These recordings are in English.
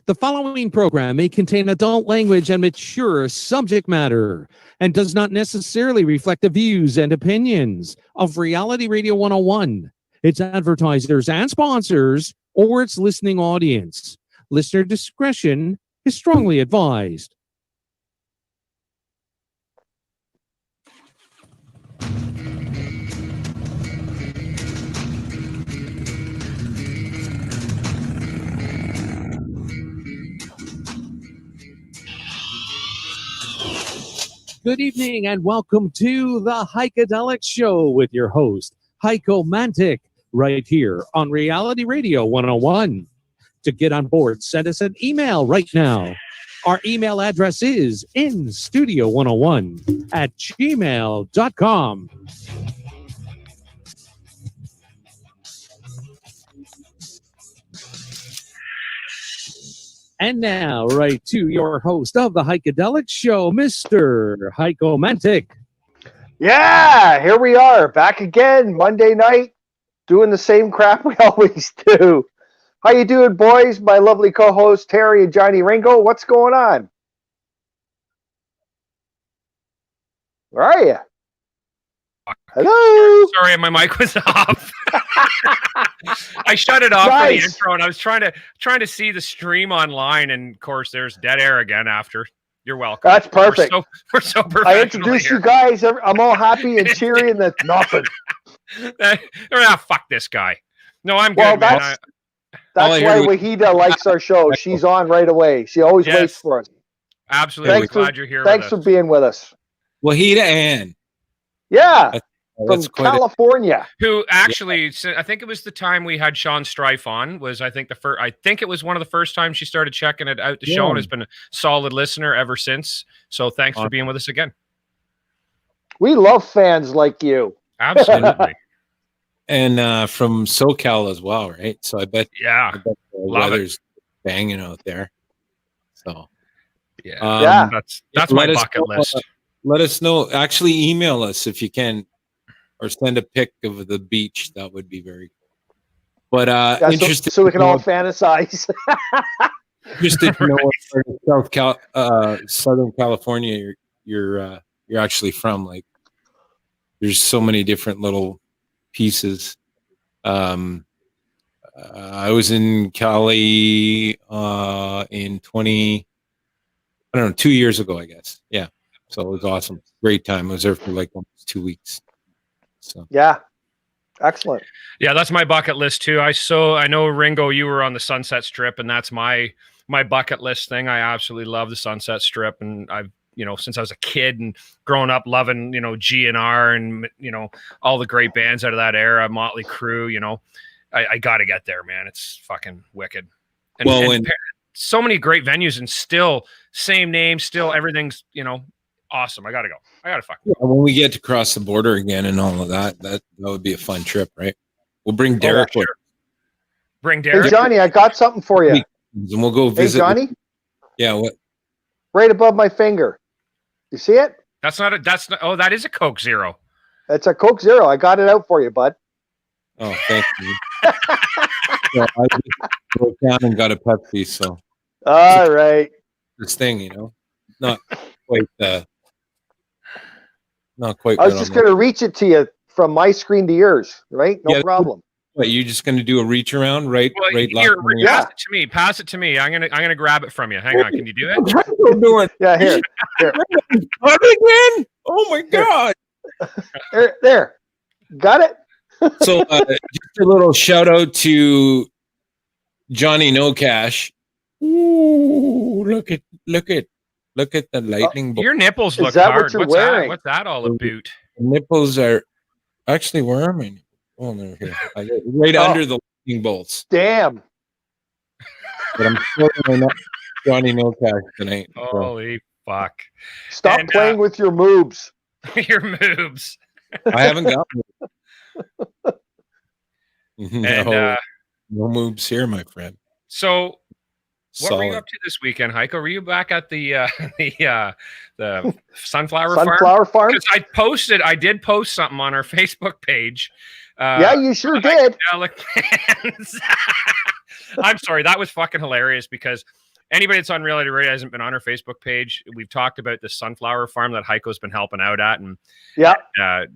The following program may contain adult language and mature subject matter and does not necessarily reflect the views and opinions of Reality Radio 101, its advertisers and sponsors, or its listening audience. Listener discretion is strongly advised. Good evening and welcome to the Heikadelic Show with your host, Heikadelic, right here on Reality Radio 101. To get on board, send us an email right now. Our email address is instudio101@gmail.com. And now, right to your host of the Heikadelic Show, Mr. Heikadelic. Yeah, here we are, back again, Monday night, doing the same crap we always do. How you doing, boys? My lovely co-hosts, Terry and Johnny Ringo. What's going on? Where are you? Hello? Sorry, my mic was off. I shut it off for the intro, and I was trying to see the stream online, and of course, there's dead air again after. You're welcome. That's perfect. We're so professional. I introduced you guys. I'm all happy and cheery, and that's nothing. Fuck this guy. No, I'm good, man. That's why Wahida likes our show. She's on right away. She always waits for us. Absolutely. Glad you're here. Thanks for being with us. Wahida Ann. Yeah. From California. Who actually, I think it was the time we had Sean Strife on, I think it was one of the first times she started checking it out, the show, and has been a solid listener ever since. So thanks for being with us again. We love fans like you. Absolutely. And from SoCal as well, right? So I bet the weather's banging out there. So that's my bucket list. Let us know. Actually, email us if you can, or send a pic of the beach. That would be very cool. But interested, so we can all fantasize. Interested to know what part of Southern California you're actually from. Like, there's so many different little pieces. I was in Cali in 2 years ago, I guess. Yeah. So it was awesome. Great time. I was there for like almost 2 weeks. So yeah. Excellent. Yeah, that's my bucket list too. I know, Ringo, you were on the Sunset Strip, and that's my bucket list thing. I absolutely love the Sunset Strip, and I've, since I was a kid and growing up loving, GNR and, all the great bands out of that era, Motley Crue, I got to get there, man. It's fucking wicked. And so many great venues, and still same name, still everything's, awesome. I got to go. I got to fucking go. When we get to cross the border again and all of that would be a fun trip, right? We'll bring Derek. Sure. Bring Derek. Hey, Johnny, I got something for you. And we'll go visit. Hey, Johnny? Yeah, what? Right above my finger. You see it? That is a Coke Zero. It's a Coke Zero. I got it out for you, bud. Oh, thank you. So I just broke down and got a Pepsi, so. All right. This thing, not quite. Not quite. I was just going to reach it to you from my screen to yours, right? No problem. What, you're just going to do a reach around, right? Well, right. Here, pass it to me. Pass it to me. I'm gonna grab it from you. Hang on. Can you do it? I'm doing. Yeah, here. Again? Oh my God. There. Got it. So just a little shout out to Johnny No Cash. Ooh, look at the lightning bolt. Your nipples look hard. What's that all about? The nipples are actually, where am I? Oh, they're here. Right under the lightning bolts. Damn. But I'm showing not Johnny No Cash tonight. Holy fuck. Stop playing with your moves. Your moves. I haven't got no moves here, my friend. So what were you up to this weekend, Heiko? Were you back at the sunflower farm? Because I did post something on our Facebook page. Yeah, you sure did. I'm sorry. That was fucking hilarious because anybody that's on Reality Radio hasn't been on our Facebook page. We've talked about the sunflower farm that Heiko's been helping out at, and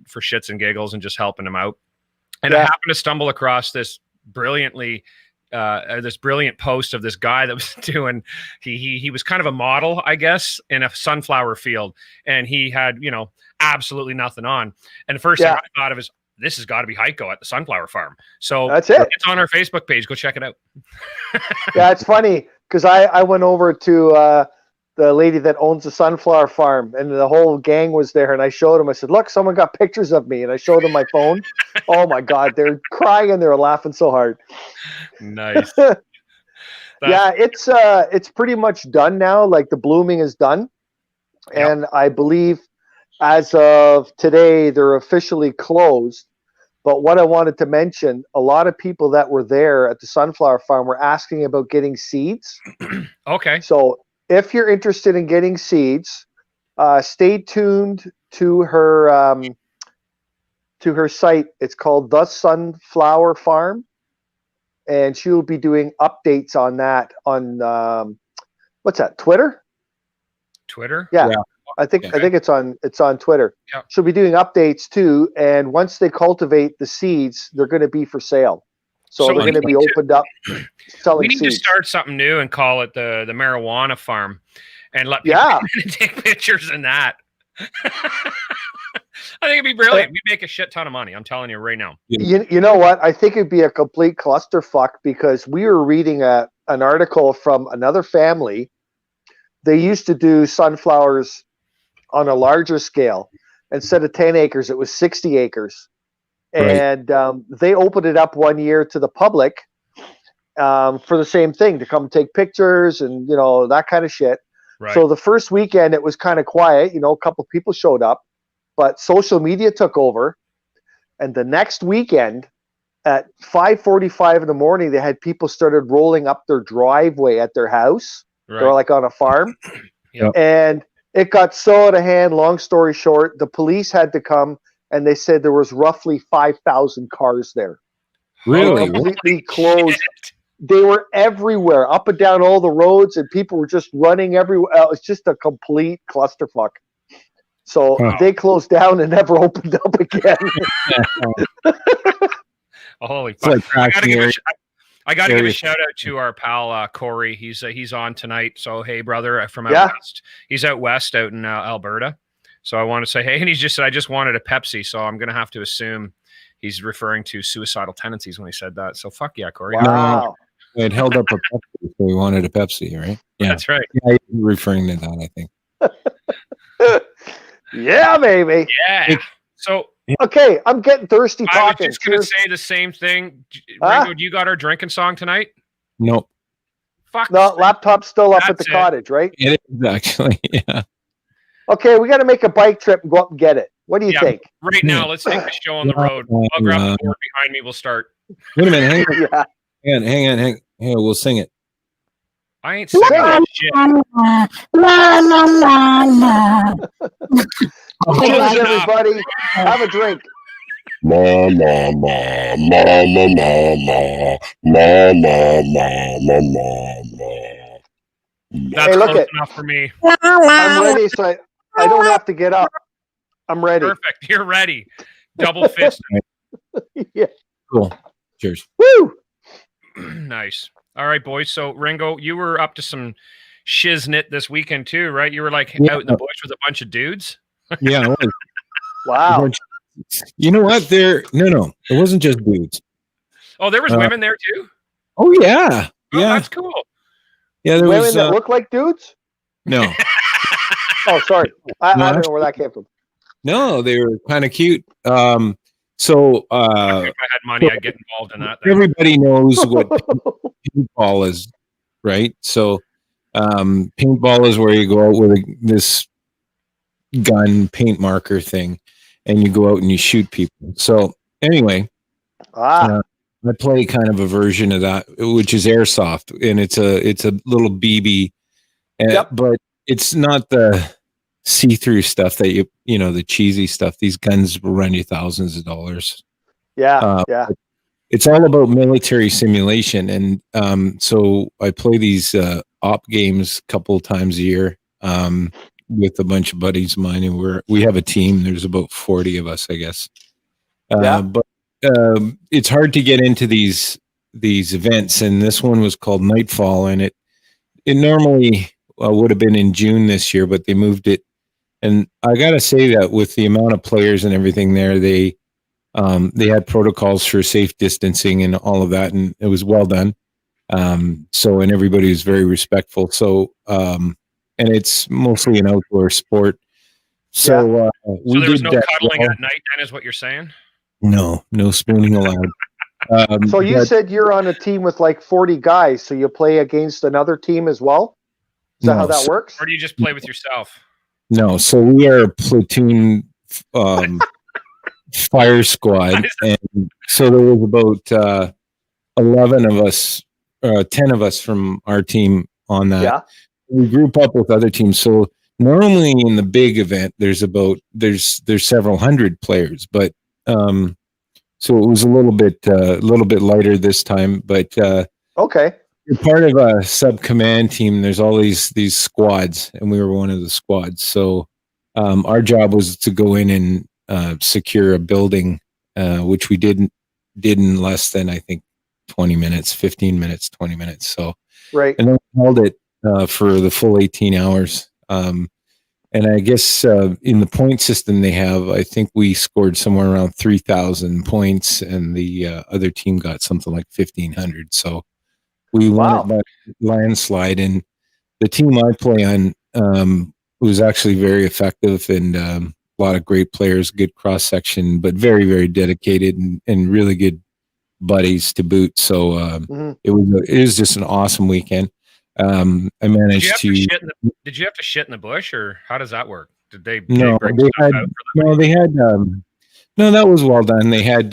for shits and giggles and just helping him out. And I happened to stumble across this brilliant post of this guy that was doing. He was kind of a model, I guess, in a sunflower field, and he had absolutely nothing on. And the first thing I thought of is, this has got to be Heiko at the sunflower farm. So that's it. It's on our Facebook page. Go check it out. Yeah, it's funny because I went over to the lady that owns the sunflower farm, and the whole gang was there, and I showed them. I said, look, someone got pictures of me, and I showed them my phone. Oh my God, they're crying and they're laughing so hard. Nice. Yeah, it's pretty much done now. Like the blooming is done. And I believe as of today, they're officially closed. But what I wanted to mention, a lot of people that were there at the sunflower farm were asking about getting seeds. Okay. So if you're interested in getting seeds, stay tuned to her site. It's called The Sunflower Farm, and she'll be doing updates on that on what's that? Twitter. Yeah. I think it's on Twitter. Yeah. She'll be doing updates too, and once they cultivate the seeds, they're going to be for sale. So they're going to be opened up selling seeds. We need to start something new and call it the marijuana farm, and let people take pictures in that. I think it'd be brilliant. We'd make a shit ton of money. I'm telling you right now. You know what? I think it'd be a complete clusterfuck because we were reading an article from another family. They used to do sunflowers on a larger scale. Instead of 10 acres, it was 60 acres. And they opened it up one year to the public for the same thing, to come take pictures and, that kind of shit. Right. So the first weekend, it was kind of quiet. A couple of people showed up, but social media took over. And the next weekend at 5:45 in the morning, they had people started rolling up their driveway at their house. Right. They're like on a farm. Yep. And it got so out of hand. Long story short, the police had to come, and they said there was roughly 5,000 cars there. Really? Completely closed. They were everywhere, up and down all the roads, and people were just running everywhere. It was just a complete clusterfuck. So they closed down and never opened up again. Holy fuck. I got to give a shout out to our pal Corey. He's on tonight. So hey, brother, from out west. He's out west, out in Alberta. So I want to say hey, and he's just said I just wanted a Pepsi. So I'm gonna have to assume he's referring to suicidal tendencies when he said that. So fuck yeah, Corey. Wow. It held up a Pepsi, so we wanted a Pepsi, right? Yeah, that's right. Yeah, he's referring to that, I think. Yeah, baby. Yeah. So okay, I'm getting thirsty talking. I was just going to say the same thing. Ringo, do you got our drinking song tonight? Nope. Fuck. No, laptop's still up at the cottage, right? It is actually, yeah. Okay, we got to make a bike trip and go up and get it. What do you think? Right now, let's take the show on the road. I'll grab the board behind me. We'll start. Wait a minute. Hang on. We'll sing it. I ain't singing that shit. La la la la. Cheers, everybody. Have a drink. La la la la la la la la la la la. That's close enough for me. I'm ready, so I don't have to get up. I'm ready. Perfect. You're ready. Double fist. Yeah. Cool. Cheers. Woo! Nice. All right, boys. So Ringo, you were up to some shiznit this weekend too, right? You were like out in the bush with a bunch of dudes. Yeah. I was. Wow. You know what? No. It wasn't just dudes. Oh, there was women there too? Oh yeah. Oh, yeah. that's cool. Yeah, there women was that look like dudes? No. Oh, sorry. I don't know where that came from. No, they were kind of cute. So if I had money, I'd get involved in that. Everybody knows what paintball is, right? So paintball is where you go out with this gun paint marker thing, and you go out and you shoot people. So anyway, I play kind of a version of that, which is airsoft, and it's a little BB, but it's not the see-through stuff that you know, the cheesy stuff. These guns will run you thousands of dollars. Yeah. it's all about military simulation. And so I play these op games a couple of times a year with a bunch of buddies of mine, and we have a team. There's about 40 of us, I guess. But it's hard to get into these events, and this one was called Nightfall, and it normally would have been in June this year, but they moved it. And I gotta say that with the amount of players and everything there, they had protocols for safe distancing and all of that, and it was well done. So, and everybody was very respectful. So, and it's mostly an outdoor sport. So, so there was no cuddling at night, then, is what you're saying? No spooning allowed. So you said you're on a team with like 40 guys, so you play against another team as well? Is that how that works? Or do you just play with yourself? No, so we are a platoon fire squad, and so there was about 11 of us, 10 of us from our team on that. Yeah. We group up with other teams. So normally in the big event, there's several hundred players, but so it was a little bit lighter this time. But okay, you're part of a sub command team. There's all these squads, and we were one of the squads. So our job was to go in and secure a building, which we did in less than, I think, 20 minutes, 15 minutes, 20 minutes. So right, and then we held it for the full 18 hours. And I guess in the point system they have, I think we scored somewhere around 3,000 points, and the other team got something like 1,500. So we won it by landslide. And the team I play on was actually very effective, and a lot of great players, good cross section, but very, very dedicated and really good buddies to boot. So it was just an awesome weekend. I managed to. Did you have to shit in the bush, or how does that work? Did they? No, they had. No, that was well done. They had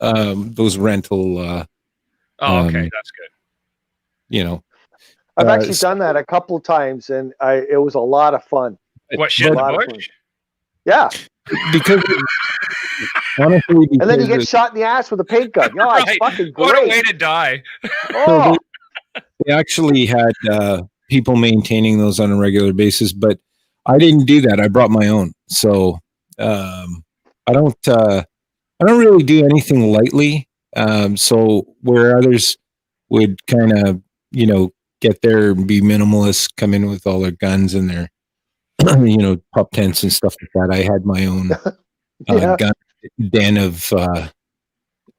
those rental. Okay, that's good. You know, I've actually done that a couple of times, and it was a lot of fun. What, shit in the bush? Yeah. Because honestly, and then you get shot in the ass with a paint gun. No, right. It's fucking great. What a way to die. Oh. They actually had people maintaining those on a regular basis, but I didn't do that. I brought my own. So I don't really do anything lightly. So where others would kind of, get there and be minimalist, come in with all their guns and their, pup tents and stuff like that. I had my own gun den of,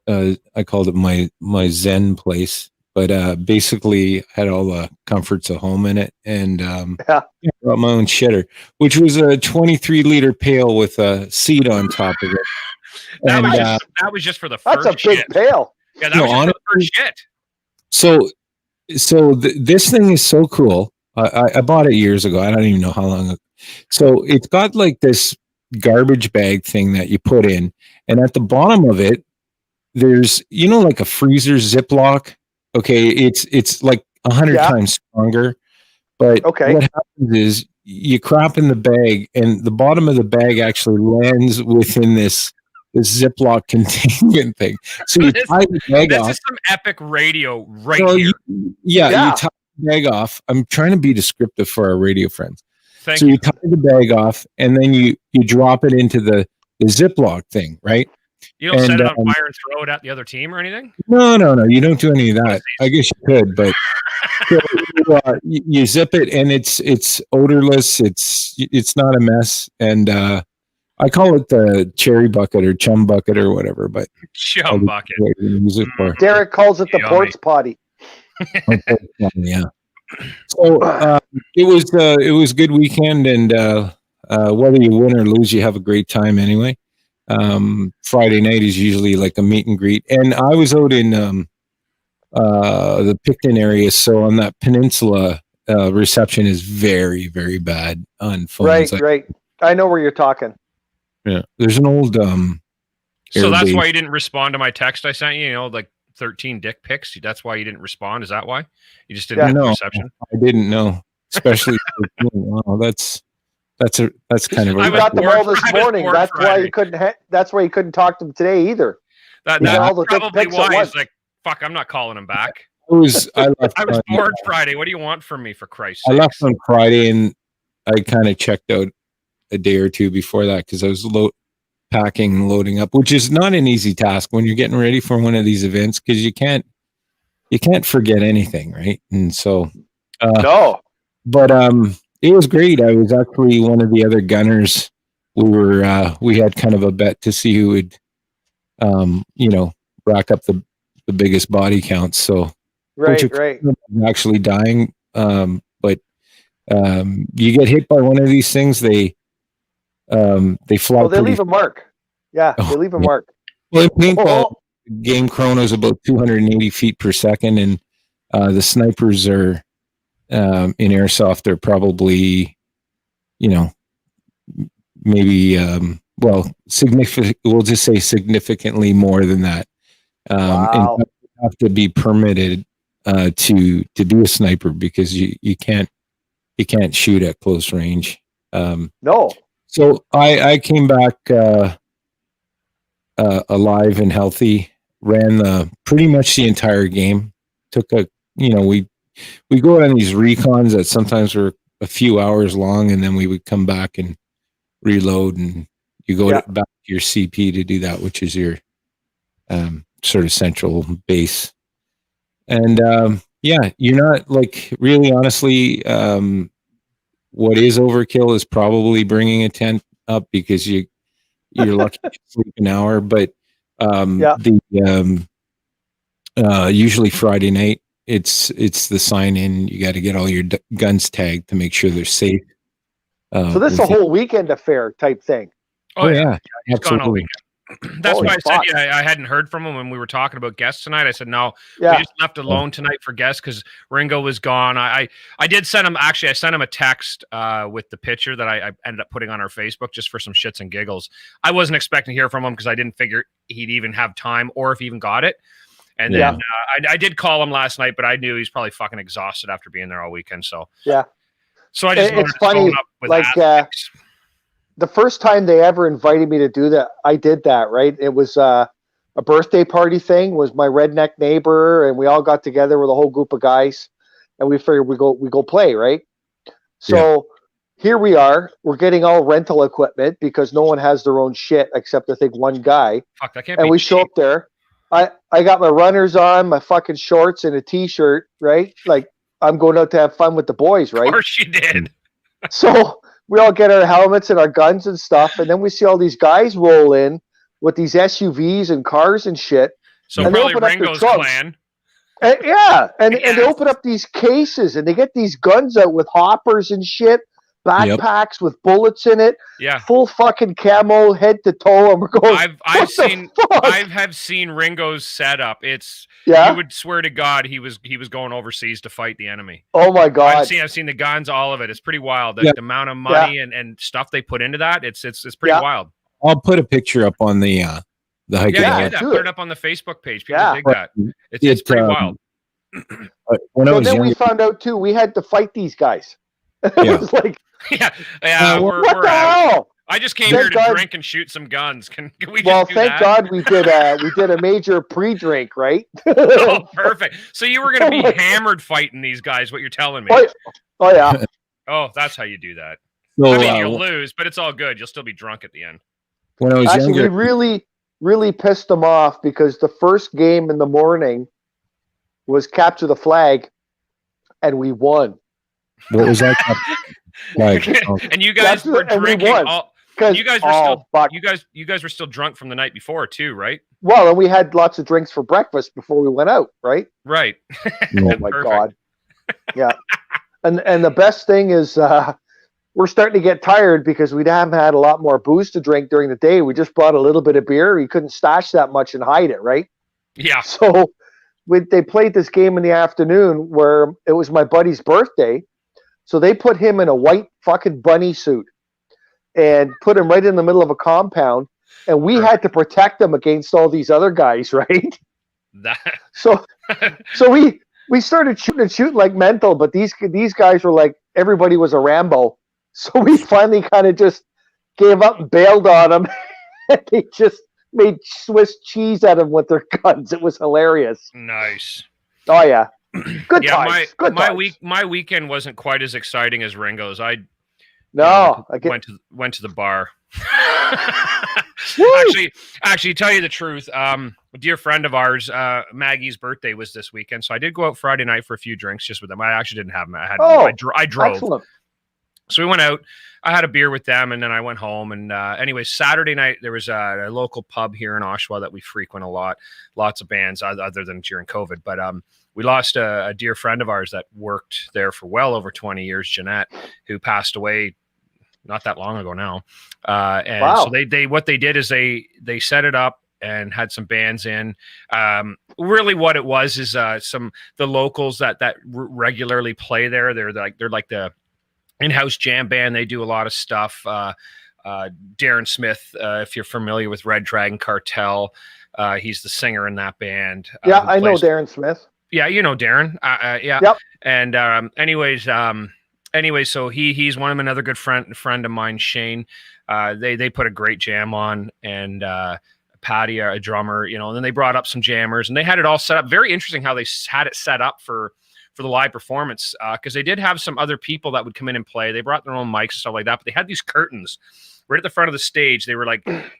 I called it my Zen place. But basically had all the comforts of home in it, and brought my own shitter, which was a 23-liter pail with a seat on top of it. That was just for the first. That's a big pail. Yeah, that was just for the first shit. So this thing is so cool. I bought it years ago. I don't even know how long ago. So it's got like this garbage bag thing that you put in, and at the bottom of it, there's like a freezer Ziploc. Okay, it's like 100 times stronger. But what happens is you crap in the bag, and the bottom of the bag actually lands within this Ziploc containment thing. So you tie the bag off. This is some epic radio here. You tie the bag off. I'm trying to be descriptive for our radio friends. Thank you. You tie the bag off, and then you drop it into the Ziploc thing, right? You don't set it on fire and throw it at the other team or anything? No. You don't do any of that. I guess you could, but so, you zip it, and it's odorless. It's not a mess, and I call it the cherry bucket or chum bucket or whatever. But chum bucket. Use it for. Derek calls it the porch potty. Yeah. So it was a good weekend, and whether you win or lose, you have a great time anyway. Friday night is usually like a meet and greet, and I was out in the Picton area, so on that peninsula, reception is very, very bad on phones. Right. I know where you're talking. Yeah, there's an old so that's why you didn't respond to my text I sent you, like 13 dick pics. That's why you didn't respond. Is that why you just didn't have reception? I didn't know, especially wow, that's kind of. I got them all this morning. That's why you couldn't. That's why you couldn't talk to them today either. That's all the dick probably pics at why once. he's like, fuck, I'm not calling him back. I left I was on, bored Friday. What do you want from me, for Christ's I sake? left on Friday, and I kind of checked out a day or two before that because I was packing and loading up, which is not an easy task when you're getting ready for one of these events, because you can't forget anything, right? And so No. but it was great. I was actually one of the other gunners. We had kind of a bet to see who would rack up the biggest body counts. So Right, right. actually dying, but you get hit by one of these things, they fly. Oh, they leave a mark. Yeah, they leave a mark. Well, in paintball, game chrono is about 280 feet per second, and the snipers are in airsoft. They're probably, maybe significant. We'll just say significantly more than that. Wow. And you have to be permitted to be a sniper, because you can't shoot at close range. No. So I came back alive and healthy. Ran pretty much the entire game. Took we go on these recons that sometimes were a few hours long, and then we would come back and reload, and you go back to your CP to do that, which is your sort of central base. And you're not, like, really, honestly, what is overkill is probably bringing a tent up, because you're lucky to sleep an hour. But usually Friday night, it's the sign in. You got to get all your guns tagged to make sure they're safe. So this is a whole weekend affair type thing. Oh yeah, he's gone all weekend. That's Holy why I fuck. said I hadn't heard from him when we were talking about guests tonight. I said, no, Yeah. we just left alone tonight for guests because Ringo was gone. I did send him, actually, I sent him a text with the picture that I ended up putting on our Facebook just for some shits and giggles. I wasn't expecting to hear from him because I didn't figure he'd even have time or if he even got it. And then I did call him last night, but I knew he's probably fucking exhausted after being there all weekend. So so I just It's funny, up with like the first time they ever invited me to do that, I did that, right? It was a birthday party thing. Was my redneck neighbor, and we all got together with a whole group of guys, and we figured we go play, right? So here we are. We're getting all rental equipment because no one has their own shit except I think one guy. Fuck, that can't and be we cheap. show up there. I got my runners on, my fucking shorts, and a t-shirt, right? Like, I'm going out to have fun with the boys, right? Of course you did. So we all get our helmets and our guns and stuff, and then we see all these guys roll in with these SUVs and cars and shit. So and probably they open up their Ringo's trunks. clan. And, and they open up these cases, and they get these guns out with hoppers and shit, backpacks with bullets in it, full fucking camo, head to toe, and we're going. I have seen Ringo's setup. It's you would swear to God he was going overseas to fight the enemy. Oh my God! I've seen the guns, all of it. It's pretty wild. The amount of money and stuff they put into that. It's pretty wild. I'll put a picture up on the Heikadelic. Put it up on the Facebook page. People dig that. It's pretty wild. Then we found out too, we had to fight these guys. It was like, we're the hell? I just came here to drink and shoot some guns. Can we just well, do thank that? God we did a major pre-drink, right? Oh, perfect. So you were going to be hammered fighting these guys, what you're telling me. Oh yeah. Oh, that's how you do that. So, I mean, you'll lose, but it's all good. You'll still be drunk at the end. When I was younger, we really, really pissed them off because the first game in the morning was capture the flag, and we won. What was that? And you guys were drinking. You guys were still drunk from the night before too, right? Well, and we had lots of drinks for breakfast before we went out, right? Right. Oh my God. Yeah. And the best thing is we're starting to get tired because we haven't had a lot more booze to drink during the day. We just brought a little bit of beer. You couldn't stash that much and hide it, right? Yeah. So they played this game in the afternoon where it was my buddy's birthday. So they put him in a white fucking bunny suit and put him right in the middle of a compound. And we had to protect him against all these other guys, right? So we started shooting like mental, but these guys were like, everybody was a Rambo. So we finally kind of just gave up and bailed on them. And made Swiss cheese out of them with their guns. It was hilarious. Nice. Oh yeah, good Yeah, times. Good times. my weekend wasn't quite as exciting as Ringo's. I No, I get. went to the bar. Woo! actually, tell you the truth, a dear friend of ours, Maggie's birthday was this weekend, so I did go out Friday night for a few drinks just with them. I actually didn't have them. I drove. Excellent. So we went out. I had a beer with them, and then I went home. And anyway, Saturday night there was a local pub here in Oshawa that we frequent a lot. Lots of bands, other than during COVID. But we lost a dear friend of ours that worked there for well over 20 years, Jeanette, who passed away not that long ago now. And Wow. so they what they did is they set it up and had some bands in. Really, what it was is the locals that regularly play there. They're like the in-house jam band. They do a lot of stuff. Darren Smith, if you're familiar with Red Dragon Cartel, he's the singer in that band. Yeah, I know Darren Smith. Yeah, you know Darren. Yeah. Yep. And anyways, so he's one of another good friend of mine, Shane. They put a great jam on, and Patty, a drummer, and then they brought up some jammers, and they had it all set up. Very interesting how they had it set up for the live performance, because they did have some other people that would come in and play. They brought their own mics and stuff like that, but they had these curtains right at the front of the stage. They were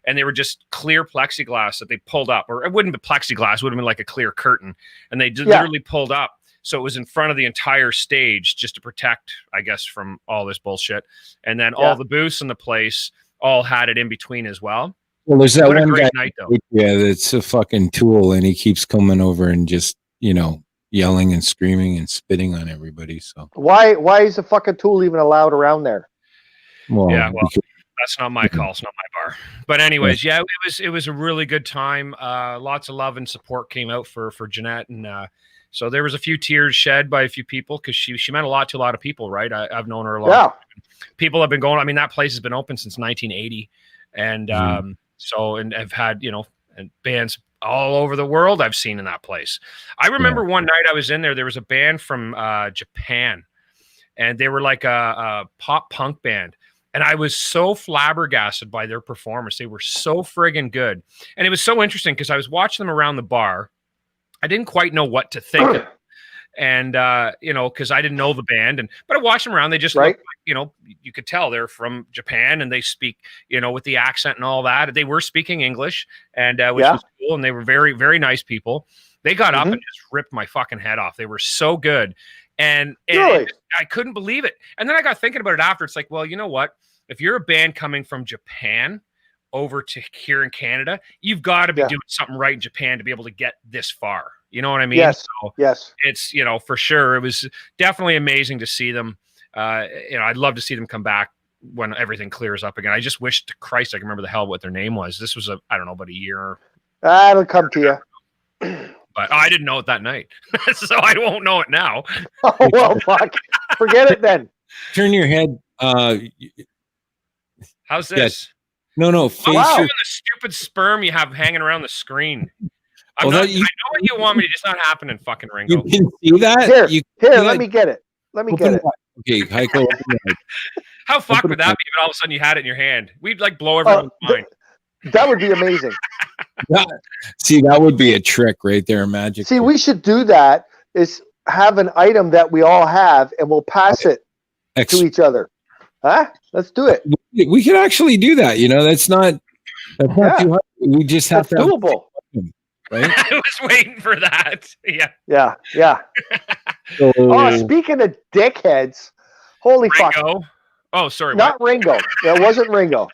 and they were just clear plexiglass that they pulled up, or it wouldn't be plexiglass, it would have been like a clear curtain, and they literally pulled up. So it was in front of the entire stage just to protect, I guess, from all this bullshit. And then all the booths in the place all had it in between as well. Well, there's that What a one great guy, night, though. yeah, that's a fucking tool, and he keeps coming over and just, yelling and screaming and spitting on everybody. So Why is a fucking tool even allowed around there? well, that's not my call. It's not my bar. But anyways, it was a really good time. Lots of love and support came out for Jeanette, and so there was a few tears shed by a few people, because she meant a lot to a lot of people, right? I've known her a lot. Yeah. People have been going. I mean, that place has been open since 1980, and so I've had and bands all over the world I've seen in that place. I remember one night I was in there. There was a band from Japan, and they were like a pop punk band. And I was so flabbergasted by their performance. They were so friggin' good. And it was so interesting because I was watching them around the bar. I didn't quite know what to think of them. And, because I didn't know the band. But I watched them around. They just looked like, you could tell they're from Japan, and they speak, with the accent and all that. They were speaking English, and which was cool. And they were very, very nice people. They got up and just ripped my fucking head off. They were so good. And I couldn't believe it. And then I got thinking about it after. It's like, well, you know what? If you're a band coming from Japan over to here in Canada, you've got to be doing something right in Japan to be able to get this far. You know what I mean? Yes. So yes. It's, for sure. It was definitely amazing to see them. I'd love to see them come back when everything clears up again. I just wish to Christ I can remember the hell what their name was. This was I don't know, about a year. It'll come to you. But I didn't know it that night. So I won't know it now. Oh, well, fuck. Forget it then. turn your head. How's this? No. Face I'm Wow. doing the stupid sperm you have hanging around the screen. I Well, know that you- what you want me to. It's not happening, fucking You Ringo. can see that. Here, You let me get it. Let me open get it. up. Okay, Heiko. Open your eyes. How fucked Open would it that up. be if all of a sudden you had it in your hand? We'd like blow everyone's mind. That would be amazing. See, that would be a trick right there, magic. See, we should do that. Is have an item that we all have, and we'll pass it to each other. Huh? Let's do it. We could actually do that. That's not too hard. We just have That's to doable. right? I was waiting for that. Yeah. Yeah. So, Oh, speaking of dickheads, holy fuck. Ringo. Oh, sorry. Not Ringo. That wasn't Ringo.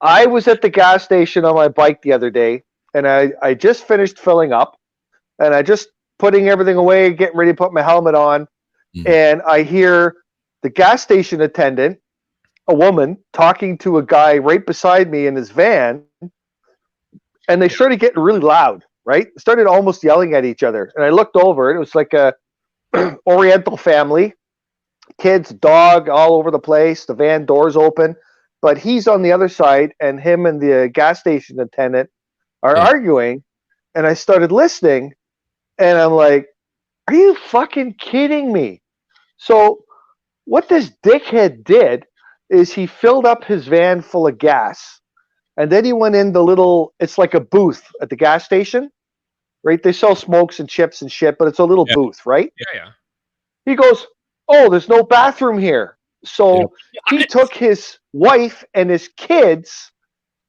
I was at the gas station on my bike the other day, and I just finished filling up, and I just putting everything away, getting ready to put my helmet on, and I hear the gas station attendant, a woman, talking to a guy right beside me in his van, and they started getting really loud, right? Started almost yelling at each other, and I looked over, and it was like a Oriental family, kids, dog, all over the place, the van doors open, but he's on the other side, and him and the gas station attendant are arguing, and I started listening, and I'm like, are you fucking kidding me? So what this dickhead did is he filled up his van full of gas, And then he went in the little, it's like a booth at the gas station, right? They sell smokes and chips and shit, but it's a little booth, right? Yeah. He goes, oh, there's no bathroom here. So he took his wife and his kids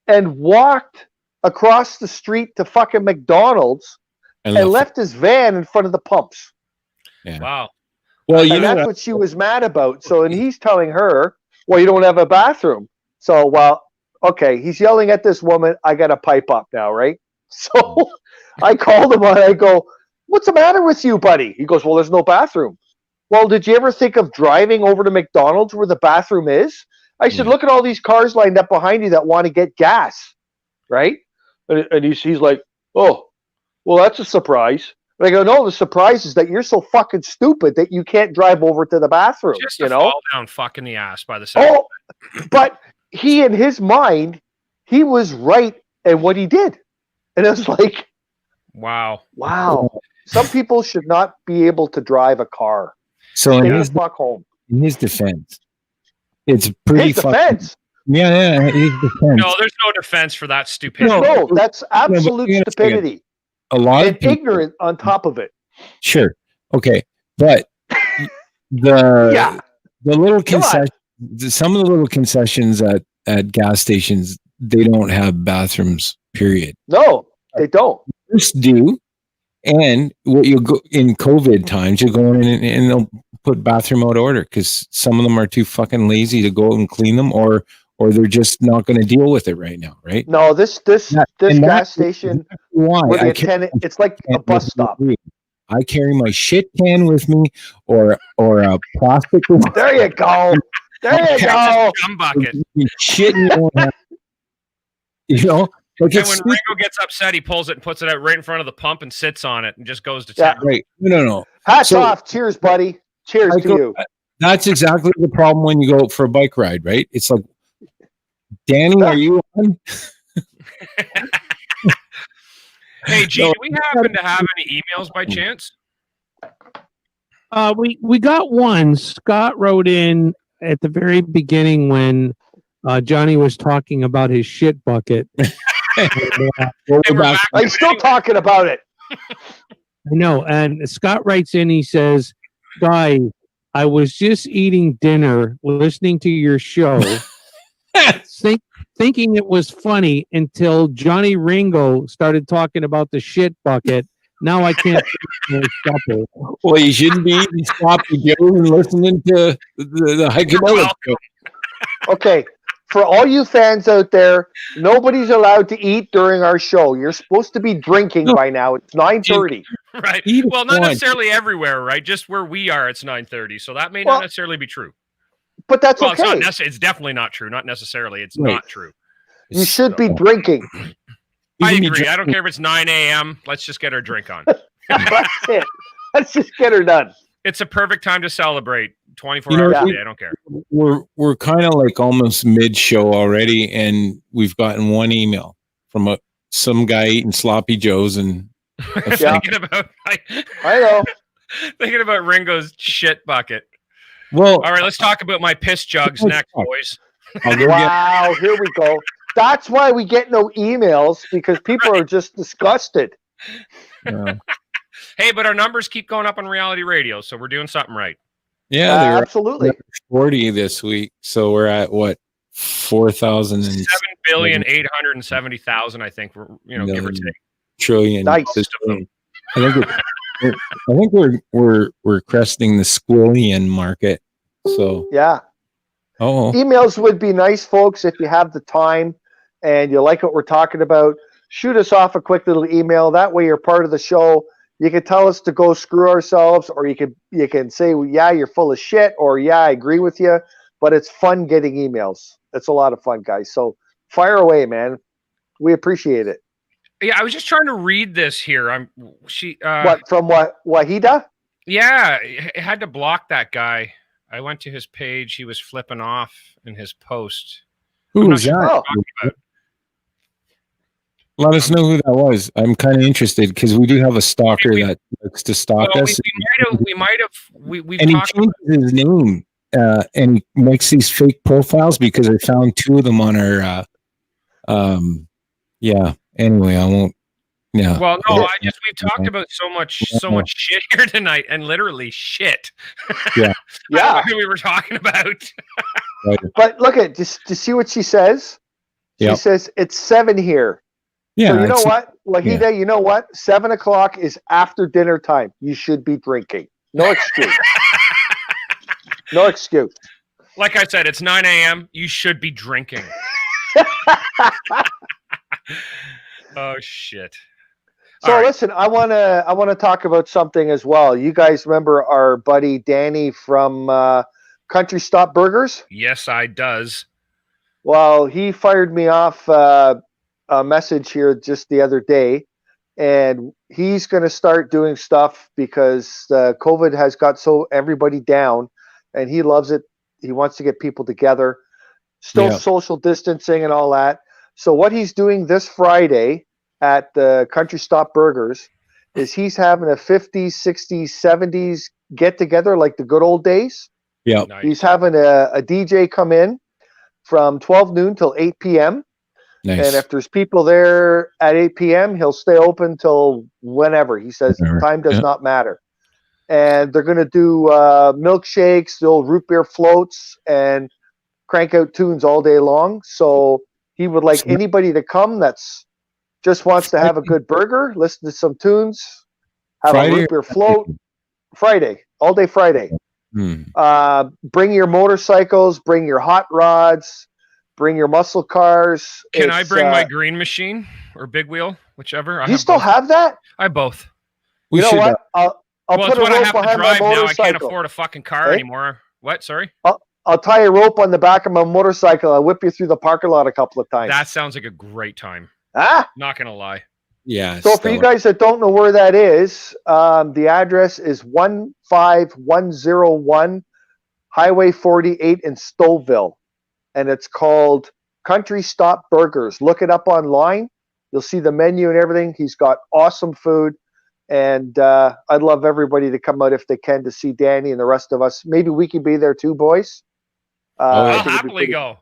and walked across the street to fucking McDonald's and left his van in front of the pumps. Yeah. Wow. Well, And that's what she was mad about. So, and he's telling her, well, you don't have a bathroom. So, well, okay, he's yelling at this woman, I got to pipe up now, right? So I called him on, I go, what's the matter with you, buddy? He goes, well, there's no bathroom. Well, did you ever think of driving over to McDonald's where the bathroom is? I said, look at all these cars lined up behind you that want to get gas, right? And he's like, oh, well, that's a surprise. And I go, no, the surprise is that you're so fucking stupid that you can't drive over to the bathroom. Just you know, fall down fucking the ass by the side. Oh, but he, in his mind, he was right in what he did. And it was like, wow. Some people should not be able to drive a car. So Stay the fuck home. In his defense, it's pretty defense. Yeah, his defense. No, there's no defense for that stupidity. No, that's absolute stupidity. A lot of people, ignorant on top of it. Sure. Okay. But the little concessions, some of the little concessions at gas stations, they don't have bathrooms, period. No, they don't. Most do. And what you go in COVID times, you go in and they'll put bathroom out of order because some of them are too fucking lazy to go and clean them, or they're just not going to deal with it right now, right? No, this gas station, why it's like a bus stop. I carry my shit can with me, or a plastic. There you go. There you go. Gum bucket. Shit, you know. Like and when Ringo gets upset, he pulls it and puts it out right in front of the pump and sits on it and just goes to town. Right. No. Hats off. Cheers, buddy. Cheers to you. That's exactly the problem when you go for a bike ride, right? It's like, Danny, are you on? Hey, G, do we happen to have any emails by chance? We got one. Scott wrote in at the very beginning when Johnny was talking about his shit bucket. I'm still talking about it. I know. And Scott writes in, he says, guys, I was just eating dinner, listening to your show, thinking it was funny until Johnny Ringo started talking about the shit bucket. Now I can't supper. Well, you shouldn't be eating sloppy Joe and listening to the Heikadelic show. Okay. For all you fans out there, nobody's allowed to eat during our show. You're supposed to be drinking by now. It's 9:30. Right. Well, not necessarily everywhere, right? Just where we are, it's 9:30. So that may not necessarily be true. But that's okay. It's definitely not true. Not necessarily. It's not true. You should be drinking. I agree. I don't care if it's 9 a.m. Let's just get our drink on. That's it. Let's just get her done. It's a perfect time to celebrate 24 hours a day. I don't care. We're kind of like almost mid-show already, and we've gotten one email from some guy eating sloppy joes and thinking about. I know. Thinking about Ringo's shit bucket. Well, all right. Let's talk about my piss jugs next, boys. Wow, here we go. That's why we get no emails, because people are just disgusted. Hey, but our numbers keep going up on reality radio, so we're doing something right. Yeah, absolutely. 40 this week, so we're at what 4,000 and 7,870,000. I think we're give or take trillion. Nice. I think we're cresting the squillion market. So yeah. Emails would be nice, folks, if you have the time and you like what we're talking about. Shoot us off a quick little email. That way you're part of the show. You can tell us to go screw ourselves, or you can say, well, yeah, you're full of shit, or yeah, I agree with you. But it's fun getting emails. It's a lot of fun, guys. So fire away, man. We appreciate it. Yeah, I was just trying to read this here. What from Wahida? Yeah, I had to block that guy. I went to his page. He was flipping off in his post. Who's that? Let us know who that was. I'm kind of interested because we do have a stalker that likes to stalk us. We might have. And he changes his name and he makes these fake profiles because I found two of them on our Yeah. Anyway, I won't. Yeah. Well, no, we've talked about so much shit here tonight, and literally shit. Yeah. I don't know who we were talking about. Right. But look at just to see what she says. She says it's 7 here. Yeah. So you know what, Wahida? You know what? 7 o'clock is after dinner time. You should be drinking. No excuse. No excuse. Like I said, it's 9 a.m. You should be drinking. Oh shit. So listen, I wanna talk about something as well. You guys remember our buddy Danny from Country Stop Burgers? Yes, I does. Well, he fired me off a message here just the other day, and he's going to start doing stuff because COVID has got everybody down, and he loves it. He wants to get people together, still social distancing and all that. So what he's doing this Friday at the Country Stop Burgers is he's having a 50s, 60s, 70s get together like the good old days. Yeah. Nice. He's having a DJ come in from 12 noon till 8 p.m. Nice. And if there's people there at 8 p.m., he'll stay open till whenever. He says time does not matter. And they're going to do milkshakes, the old root beer floats, and crank out tunes all day long. So he would like anybody to come that's just wants to have a good burger, listen to some tunes, have a root beer float. Friday, all day Friday. Bring your motorcycles, bring your hot rods, bring your muscle cars. Can I bring my green machine or big wheel, whichever? You still have that? I have both. You know what? I'll put a what I rope have to behind drive my now. motorcycle. I can't afford a fucking car anymore. What? Sorry? I'll tie a rope on the back of my motorcycle. I'll whip you through the parking lot a couple of times. That sounds like a great time. Not gonna lie. Yeah. So for you guys that don't know where that is, the address is 15101 Highway 48 in Stouffville, and it's called Country Stop Burgers. Look it up online. You'll see the menu and everything. He's got awesome food, and I'd love everybody to come out if they can to see Danny and the rest of us. Maybe we can be there too, boys. I'll happily go.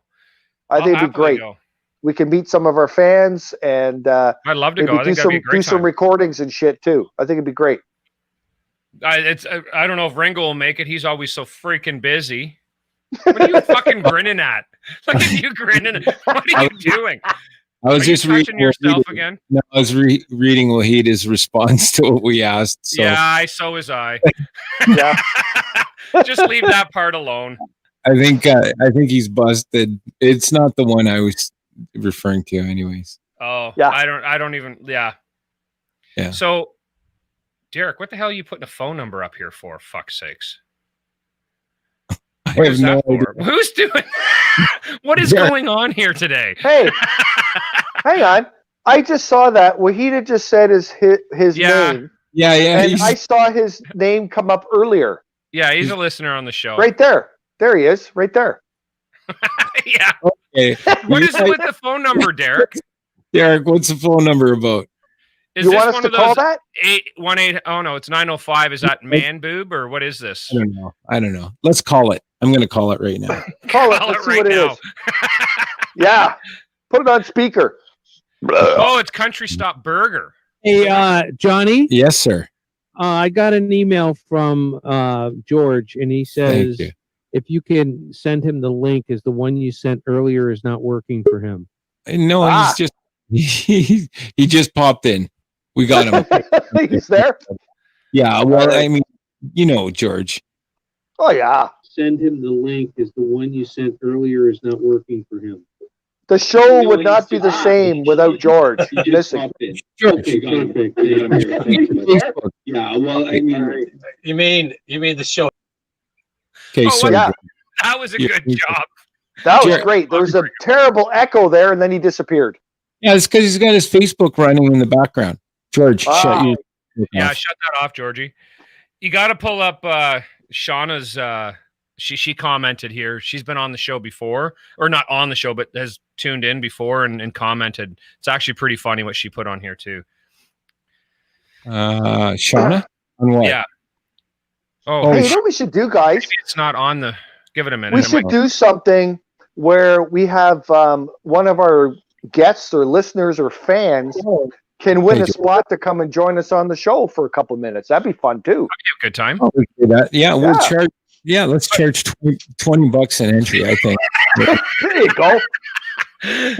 I think it'd be great. We can meet some of our fans, and I'd love to go. I think that'd be a great do some recordings and shit too. I think it'd be great. I don't know if Ringo will make it. He's always so freaking busy. What are you fucking grinning at? Look at you grinning. What are you doing? I was just touching yourself again. No, I was reading Wahida's response to what we asked. So. Yeah, so was I. Yeah. Just leave that part alone. I think he's busted. It's not the one I was referring to, anyways. Oh, yeah. I don't even. Yeah. Yeah. So, Derek, what the hell are you putting a phone number up here for? Fuck's sakes. What is that for? Who's doing? What is going on here today? Hey, hang on. I just saw that Wahida just said his name. Yeah. And I saw his name come up earlier. Yeah, he's a listener on the show. Right there. There he is. Right there. Yeah. Okay. What is it with the phone number, Derek? Derek, what's the phone number about? Is you this want us one to of call those that? 818? Oh no, it's 905. Is that man boob or what is this? I don't know. Let's call it. I'm going to call it right now. Call it. Let's see right what it now. is. Yeah. Put it on speaker. Oh, it's Country Stop Burger. Hey, Johnny. Yes, sir. I got an email from George, and he says if you can send him the link, as the one you sent earlier is not working for him. No, he's just he just popped in. We got him. He's there? Yeah, well, I mean, you know, George. Oh, yeah. Send him the link, as the one you sent earlier is not working for him. The show would not be the same without George. Listen. George. Okay, perfect. Yeah, well, I mean, you mean the show? Okay, so yeah. That was a good job. That was great. There was a terrible echo there, and then he disappeared. Yeah, it's because he's got his Facebook running in the background. George, shut that off, Georgie. You got to pull up Shauna's. She commented here. She's been on the show before, or not on the show, but has tuned in before and commented. It's actually pretty funny what she put on here too. Shauna? On what? Yeah. Oh, hey, you know what we should do, guys? Maybe it's not on the. Give it a minute. We should do something where we have one of our guests or listeners or fans can win a spot to come and join us on the show for a couple of minutes. That'd be fun too. Good time. Oh, we do that. Yeah, we'll charge. Yeah, let's charge $20 an entry, I think. There you go.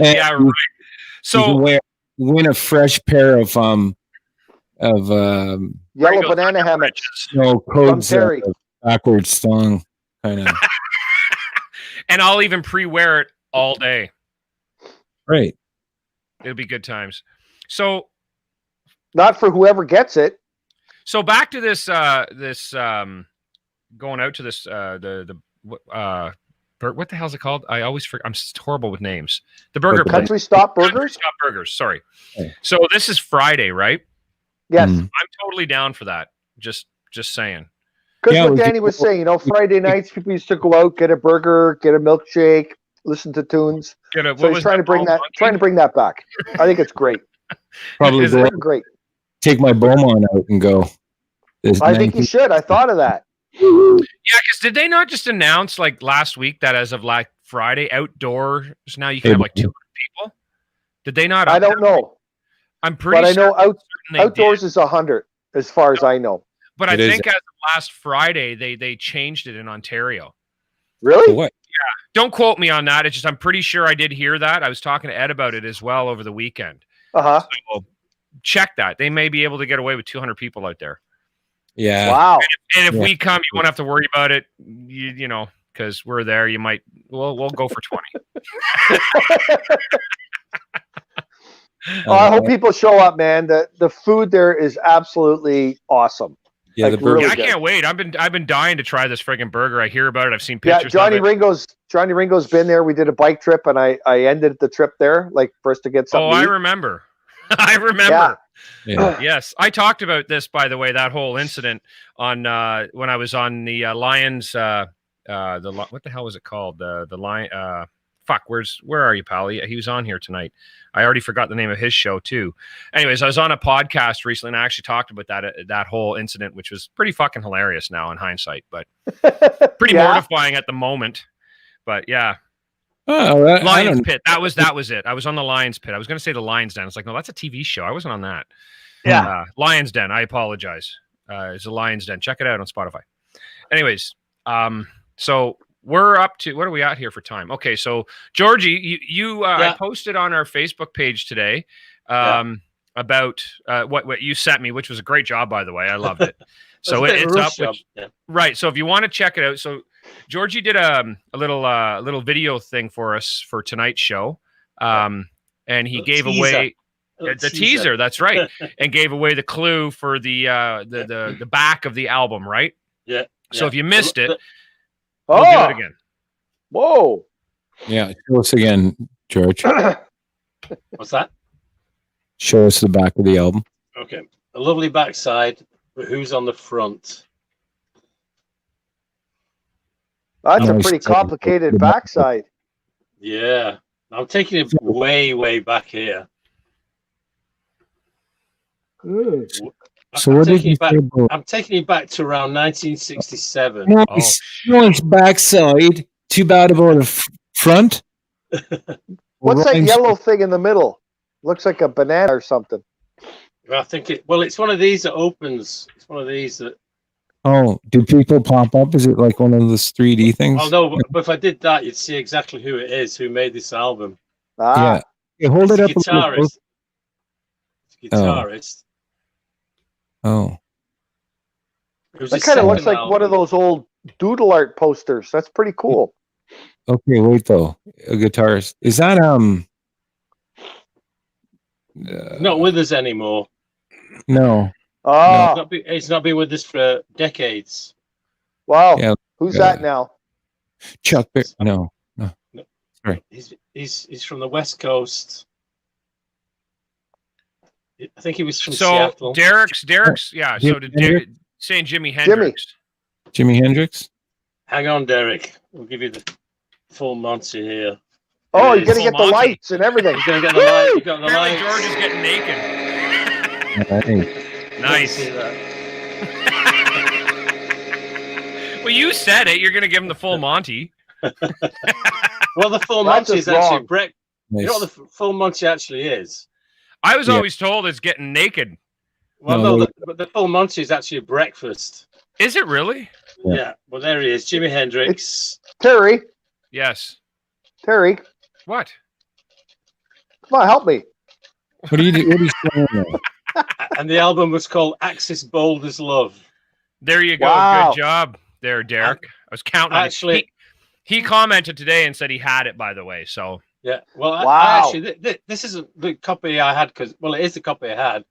Yeah, right. So win a fresh pair of yellow banana hammocks. No codes, Terry. backwards song kind of. And I'll even pre-wear it all day. Right. It'll be good times. So, not for whoever gets it. So back to this going out to this what the hell's it called? I always forget. I'm horrible with names. The burger place. Country Stop Burgers. Stop Burgers. Sorry. Okay. So this is Friday, right? Yes. I'm totally down for that. Just saying. Because what Danny was saying, Friday nights people used to go out, get a burger, get a milkshake, listen to tunes. So he's trying to bring that back. I think it's great. Probably great. Take my Beaumont out and go. I think you should. I thought of that. Yeah, because did they not just announce like last week that as of like Friday, outdoors now you can have like 200 people? Did they not? I don't know. I'm pretty sure. But I know outdoors did. Is 100 as far as I know. But I think as of last Friday, they changed it in Ontario. Really? What? Yeah. Don't quote me on that. It's just I'm pretty sure I did hear that. I was talking to Ed about it as well over the weekend. Uh-huh. So check that. They may be able to get away with 200 people out there. Yeah. Wow. And if we come, you won't have to worry about it. You know, because we're there. You might. We'll go for 20. I hope people show up, man. The food there is absolutely awesome. Yeah, like, really I can't wait. I've been dying to try this friggin' burger. I hear about it. I've seen pictures. Yeah, Johnny Ringo's been there. We did a bike trip, and I ended the trip there, like for us to get something. Oh, I remember. I remember. Yeah. Yes, I talked about this, by the way, that whole incident on when I was on the Lions. What the hell was it called? The Lion. Where are you, pal? He was on here tonight. I already forgot the name of his show too. Anyways, I was on a podcast recently and I actually talked about that whole incident, which was pretty fucking hilarious now in hindsight, but pretty mortifying at the moment. But yeah. Lions Pit. That was it. I was on the Lions Pit. I was going to say the Lions Den. It's like, no, that's a TV show. I wasn't on that. Yeah. Lions Den. I apologize. It's a Lions Den. Check it out on Spotify. Anyways, so we're up to, what are we at here for time? Okay, so Georgie, I posted on our Facebook page today about what you sent me, which was a great job, by the way. I loved it. So it's up. Right. So if you want to check it out, so Georgie did a little video thing for us for tonight's show, and he gave away the teaser. That's right, and gave away the clue for the back of the album. Right. Yeah. So if you missed it. We'll do it again. Whoa. Yeah, show us again, George. What's that? Show us the back of the album. Okay. A lovely backside, but who's on the front? That's a pretty complicated backside. Yeah. I'm taking it way, way back here. So what did you say? I'm taking it back to around 1967. Nice backside. Too bad about the front. What's that yellow thing in the middle? Looks like a banana or something. I think it's one of these that opens. It's one of these that. Oh, do people pop up? Is it like one of those 3D things? Oh no, but if I did that, you'd see exactly who it is who made this album. Yeah. Hold it up. Guitarist. Guitarist. Oh. That kind of looks like one of those old doodle art posters. That's pretty cool. Okay, wait though. A guitarist. Is that not with us anymore? No. Oh. No. It's not been with us for decades. Wow. Yeah, who's that now? Chuck Berry. No. Sorry. He's from the West Coast. I think he was from Seattle. Derek's, yeah. So saying Jimi Hendrix. Jimi Hendrix? Hang on, Derek. We'll give you the full Monty here. Oh, you're going to get the lights and everything. You're going to get the lights. You got the lights. George is getting naked. Nice. Well, you said it. You're going to give him the full Monty. Well, the full Monty is actually Nice. You know what the full Monty actually is? I was Yeah. always told it's getting naked. Well, No, no, but the full Monty is actually a breakfast. Is it really? Yeah. Yeah. Well, there he is, Jimi Hendrix. Terry, Yes. Terry, What? come on, help me. What are you saying there? And the album was called Axis Bold as Love. There you go. Wow. Good job there, Derek. I was counting on it. Actually, He commented today and said he had it, by the way. So yeah. Well, I Wow. actually, this isn't the copy I had because, well, it is the copy I had.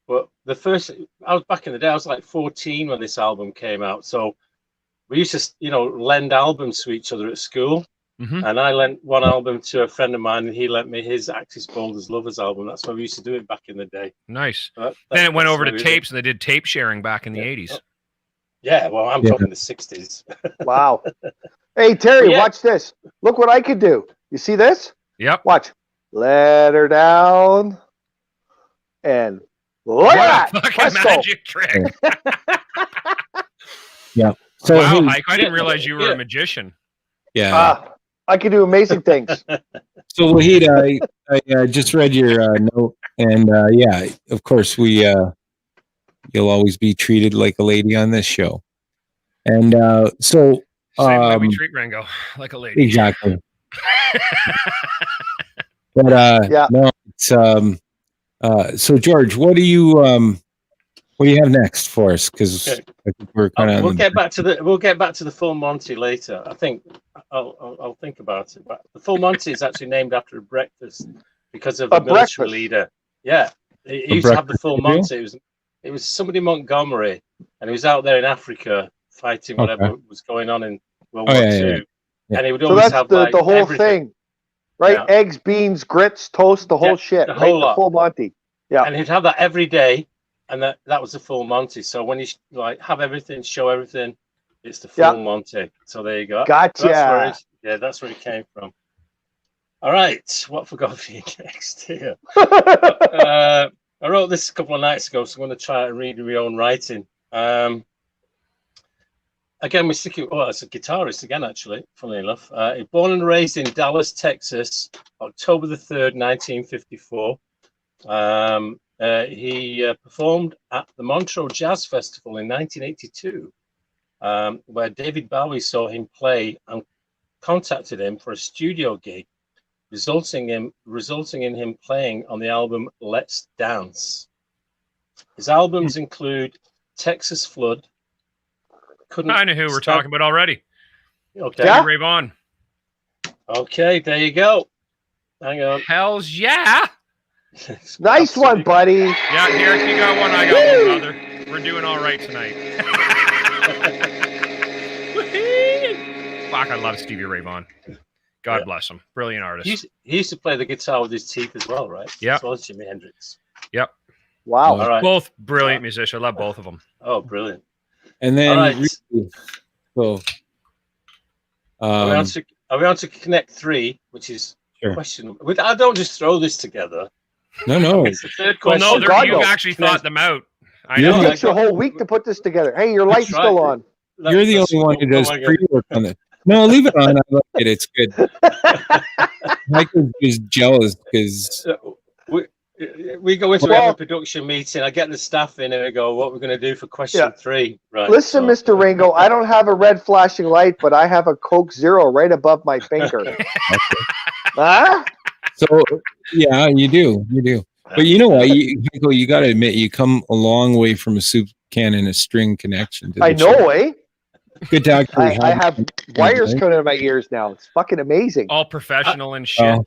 But the first, I was back in the day, I was like 14 when this album came out. So we used to, lend albums to each other at school. Mhm. And I lent one album to a friend of mine, and he lent me his Axis Bold as Lovers album. That's why we used to do it back in the day. nice. But Then it went that's over how to we did tapes, and they did tape sharing back in the Yeah. 80s. Yeah, well, I'm Yeah. talking the 60s. Wow. Hey, Terry, Yeah. watch this. Look what I could do. You see this? Yep. Watch. Let her down. And look What at a that. fucking Let's go. magic trick. So, Wow, hey, Hike, I didn't realize you were Yeah. a magician. yeah. I can do amazing things. So Wahid, I just read your note, and yeah, of course you'll always be treated like a lady on this show, and so Same way we treat Rango, like a lady. exactly. But Yeah. no, it's so George, what do you have next for us? Because Okay. I think we're kind of We'll get back to the full Monty later. I think I'll think about it. But the full Monty is actually named after a breakfast because of A a military breakfast? leader. Yeah, he A used to have the breakfast full cereal? Monty. It was somebody in Montgomery, and he was out there in Africa fighting whatever was going on in World War yeah, II. yeah. And he would So always that's have the like whole everything. thing, right? Yeah. Eggs, beans, grits, toast, the whole Yeah, shit, the right? whole The lot. full Monty. Yeah. And he'd have that every day, and that was the full Monty. So when you like have everything, show everything, it's the full Yeah. Monty. So there you go. Gotcha. That's where it came from. All right, what forgot for you next here? I wrote this a couple of nights ago, so I'm going to try and read my own writing. Again, we're sticking. Oh, as a guitarist again, actually. Funnily enough, born and raised in Dallas, Texas, October the 3rd, 1954. He performed at the Montreux Jazz Festival in 1982, where David Bowie saw him play and contacted him for a studio gig, resulting in him playing on the album Let's Dance. His albums include Texas Flood. I know who we're talking about already. Okay. Yeah. Ray Vaughan. Okay, there you go. Hang on. Hells yeah. Nice one, buddy. Yeah, Derek, you got one. I got one, brother. We're doing all right tonight. Fuck, I love Stevie Ray Vaughan. God bless him. Brilliant artist. He used to play the guitar with his teeth as well, right? Yeah. As well as Jimi Hendrix. Yep. Wow. All right. Both brilliant musicians. I love both of them. Oh, brilliant. And then All right. so Are we on to Connect 3, which is Sure. question. I don't just throw this together. no, It's the third Well, question. no, God, you've no. actually thought them out. I Yeah. know. It takes you a whole week to put this together. Hey, your light's right. still on. you're the only one who does Oh my God. pre-work on it. No, leave it on. I like it. It's good. Michael is jealous because We go into Well- every production meeting. I get the staff in and I go, "What we're going to do for question Yeah. 3?" Right. Listen, Mr. Ringo, I don't have a red flashing light, but I have a Coke Zero right above my finger. Huh? so yeah, you do. But you know what? You got to admit, you come a long way from a soup can and a string connection. To the I show. know, eh? Good to actually I have wires coming out of my ears now. It's fucking amazing. All professional and shit. Oh,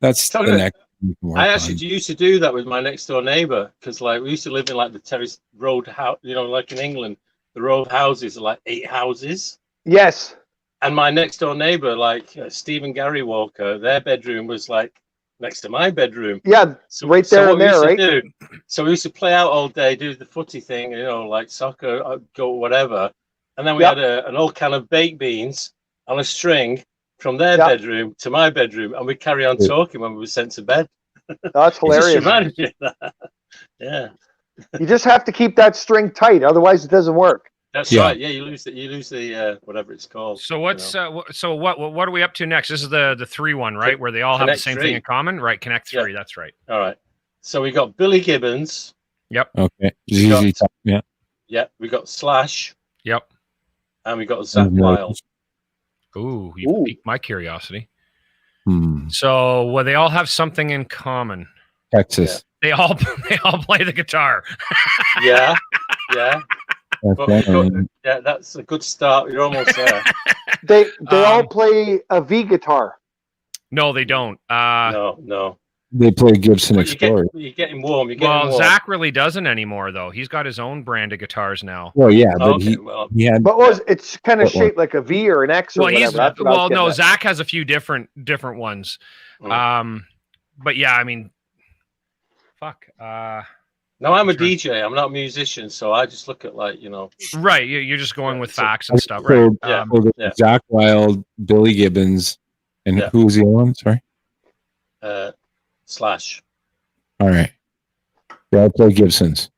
that's the Totally. next. thing you can work I actually on. used to do that with my next door neighbor because, like, we used to live in like the terrace road house. You know, like in England, the row of houses are like 8 houses. Yes. And my next door neighbor, like Steve and Gary Walker, their bedroom was like next to my bedroom. Yeah, right there what and we used there, to right? do- so we used to play out all day, do the footy thing, you know, like soccer, go whatever. And then we Yep. had an old can of baked beans on a string from their Yep. bedroom to my bedroom, and we carry on talking when we were sent to bed. That's It just hilarious. reminded me of that. Yeah, You just have to keep that string tight, otherwise it doesn't work. That's Yeah. right. Yeah, you lose the whatever it's called. So what's so what are we up to next? This is the 3-1, right? Where they all have the Connect same three. thing in common, right? Connect 3. That's right. All right. So we got Billy Gibbons. Yep. Okay. got- ZZ Top. Yeah. Yeah, we got Slash, Yep. and we got Zach Wild. Ooh, you piqued my curiosity. Hmm. So, well, they all have something in common. Texas. They all play the guitar. Yeah, yeah. That's But definitely- yeah, that's a good start. You're almost there. They all play a V guitar. No, they don't. No. They play Gibson But Explorer. you're getting warm. Well, Zach really doesn't anymore, though. He's got his own brand of guitars now. Well, yeah, but Okay, he had. But it's kind of shaped like a V or an X or Well, whatever. That's what I was getting at. Zach has a few different ones. But yeah, I mean, fuck. No, I'm a DJ. I'm not a musician, so I just look at Right, you're just going with facts and stuff, So, right? Yeah. Zach Wild, Billy Gibbons, and who was the other one? Sorry. Slash. All right. They all play Gibsons.